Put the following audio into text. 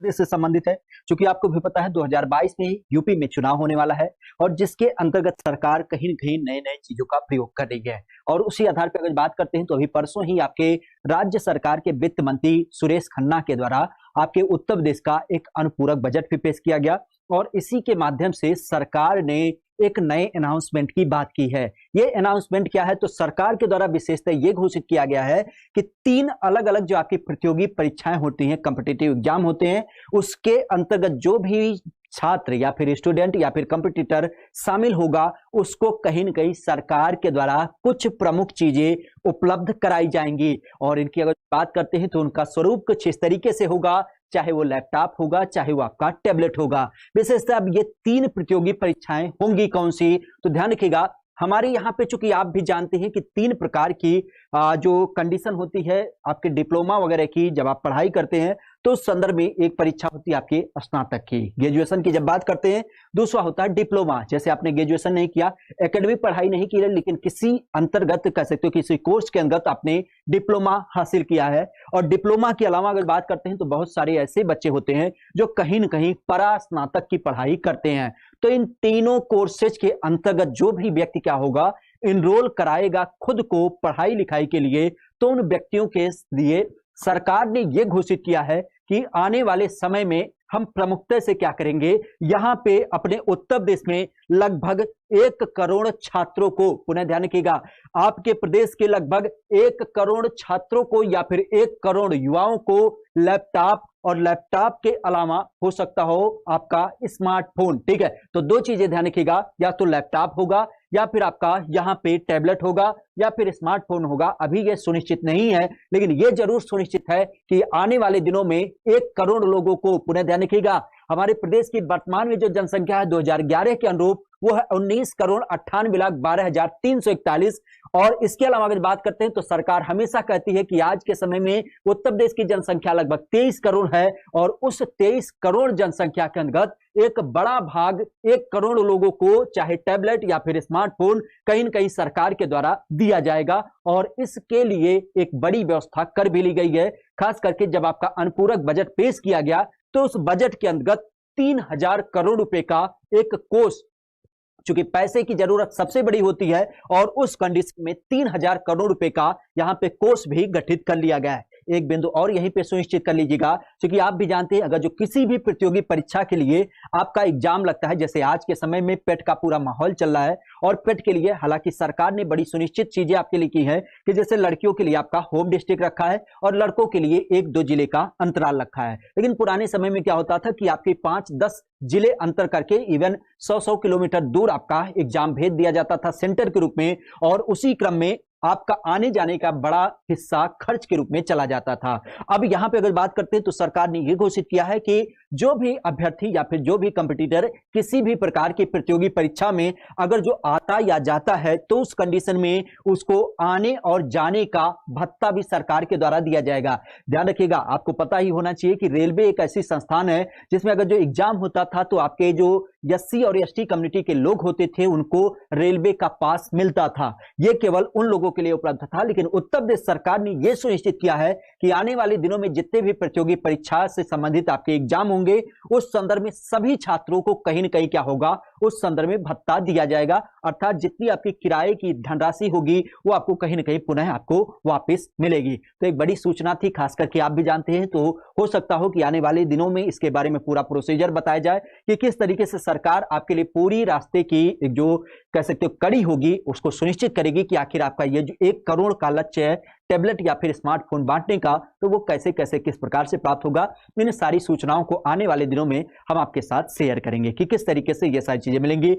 से संबंधित है। क्योंकि आपको भी पता है 2022 में ही यूपी में चुनाव होने वाला है और जिसके अंतर्गत सरकार कहीं न कहीं नए-नए चीजों का प्रयोग कर रही है। और उसी आधार पर अगर बात करते हैं तो अभी परसों ही आपके राज्य सरकार के वित्त मंत्री सुरेश खन्ना के द्वारा आपके उत्तर प्रदेश का एक अनुपूरक बजट भी पेश किया गया और इसी के माध्यम से सरकार ने एक नए अनाउंसमेंट की बात की है। ये अनाउंसमेंट क्या है, तो सरकार के द्वारा विशेषतः ये घोषित किया गया है कि 3 अलग-अलग जो आपकी प्रतियोगी परीक्षाएं होती हैं, कॉम्पिटिटिव एग्जाम होते हैं, उसके अंतर्गत जो भी छात्र या फिर स्टूडेंट या फिर कॉम्पिटिटर शामिल होगा, उसको कहीं न कहीं सरकार के द्वारा कुछ प्रमुख चीजें उपलब्ध कराई जाएंगी। और इनकी अगर बात करते हैं तो उनका स्वरूप कुछ इस तरीके से होगा, चाहे वो लैपटॉप होगा, चाहे वो आपका टैबलेट होगा। विशेषतः अब ये 3 प्रतियोगी परीक्षाएं होंगी कौन सी, तो ध्यान रखिएगा। हमारे यहाँ पे चूंकि आप भी जानते हैं कि 3 प्रकार की जो कंडीशन होती है आपके डिप्लोमा वगैरह की, जब आप पढ़ाई करते हैं तो उस संदर्भ में एक परीक्षा होती है आपकी स्नातक की, ग्रेजुएशन की जब बात करते हैं। दूसरा होता है डिप्लोमा, जैसे आपने ग्रेजुएशन नहीं किया, एकेडमिक पढ़ाई नहीं की है, लेकिन किसी अंतर्गत कह सकते हो किसी कोर्स के अंतर्गत आपने डिप्लोमा हासिल किया है। और डिप्लोमा के अलावा अगर बात करते हैं तो बहुत सारे ऐसे बच्चे होते हैं जो कहीं न कहीं परा स्नातक की पढ़ाई करते हैं। तो इन तीनों कोर्सेज के अंतर्गत जो भी व्यक्ति क्या होगा, इनरोल कराएगा खुद को पढ़ाई लिखाई के लिए, तो उन व्यक्तियों के लिए सरकार ने यह घोषित किया है कि आने वाले समय में हम प्रमुखता से क्या करेंगे, यहां पे अपने उत्तर प्रदेश में लगभग 1 करोड़ छात्रों को, पुनः ध्यान रखिएगा, आपके प्रदेश के लगभग 1 करोड़ छात्रों को या फिर 1 करोड़ युवाओं को लैपटॉप और लैपटॉप के अलावा हो सकता हो आपका स्मार्टफोन। ठीक है, तो 2 चीजें ध्यान रखिएगा, या तो लैपटॉप होगा या फिर आपका यहां पे टैबलेट होगा या फिर स्मार्टफोन होगा। अभी यह सुनिश्चित नहीं है, लेकिन यह जरूर सुनिश्चित है कि आने वाले दिनों में 1 करोड़ लोगों को, पुनः ध्यान रखिएगा, हमारे प्रदेश की वर्तमान में जो जनसंख्या है 2011 के अनुरूप वो है 19,98,12,341। और इसके अलावा अगर बात करते हैं तो सरकार हमेशा कहती है कि आज के समय में उत्तर प्रदेश की जनसंख्या लगभग 23 करोड़ है और उस 23 करोड़ जनसंख्या के अंतर्गत एक बड़ा भाग 1 करोड़ लोगों को चाहे टैबलेट या फिर स्मार्टफोन कहीं न कहीं सरकार के द्वारा दिया जाएगा। और इसके लिए एक बड़ी व्यवस्था कर भी ली गई है। खास करके जब आपका अनुपूरक बजट पेश किया गया तो उस बजट के अंतर्गत 3000 करोड़ रुपए का एक कोष, चूंकि पैसे की जरूरत सबसे बड़ी होती है, और उस कंडीशन में 3000 करोड़ रुपए का यहां पे कोष भी गठित कर लिया गया है। एक बिंदु और यहीं पे सुनिश्चित कर लीजिएगा, क्योंकि आप भी जानते हैं अगर जो किसी भी प्रतियोगी परीक्षा के लिए आपका एग्जाम लगता है, जैसे आज के समय में पेट का पूरा माहौल चल रहा है, और पेट के लिए हालांकि सरकार ने बड़ी सुनिश्चित चीजें आपके लिए की है कि जैसे लड़कियों के लिए आपका होम डिस्ट्रिक्ट रखा है और लड़कों के लिए 1-2 जिले का अंतराल रखा है। लेकिन पुराने समय में क्या होता था कि आपके 5-10 जिले अंतर करके इवन 100-100 किलोमीटर दूर आपका एग्जाम भेज दिया जाता था सेंटर के रूप में, और उसी क्रम में आपका आने जाने का बड़ा हिस्सा खर्च के रूप में चला जाता था। अब यहां पे अगर बात करते हैं तो सरकार ने यह घोषित किया है कि जो भी अभ्यर्थी या फिर जो भी कंपटीटर किसी भी प्रकार की प्रतियोगी परीक्षा में अगर जो आता या जाता है तो उस कंडीशन में उसको आने और जाने का भत्ता भी सरकार के द्वारा दिया जाएगा। ध्यान रखिएगा, आपको पता ही होना चाहिए कि रेलवे एक ऐसी संस्थान है जिसमें अगर जो एग्जाम होता था तो आपके जो एससी और एसटी कम्युनिटी के लोग होते थे उनको रेलवे का पास मिलता था। यह केवल उन लोगों के लिए उपलब्ध था। लेकिन उत्तर प्रदेश सरकार ने यह सुनिश्चित किया है कि आने वाले दिनों में जितने भी प्रतियोगी परीक्षा से संबंधित आपके एग्जाम होंगे उस संदर्भ में सभी छात्रों को कहीं न कहीं क्या होगा, उस संदर्भ में भत्ता दिया जाएगा। अर्थात जितनी आपकी किराए की धनराशि होगी वो आपको कहीं न कहीं पुनः आपको वापस मिलेगी। तो एक बड़ी सूचना थी, खास करके आप भी जानते हैं, तो हो सकता हो कि आने वाले दिनों में इसके बारे में पूरा प्रोसीजर बताया जाए कि किस तरीके से सरकार आपके लिए पूरी रास्ते की जो कह सकते हो कड़ी होगी उसको सुनिश्चित करेगी कि आखिर आपका ये जो 1 करोड़ का लक्ष्य है टैबलेट या फिर स्मार्टफोन बांटने का, तो वो कैसे कैसे किस प्रकार से प्राप्त होगा। इन सारी सूचनाओं को आने वाले दिनों में हम आपके साथ शेयर करेंगे कि किस तरीके से ये सारी चीजें मिलेंगी।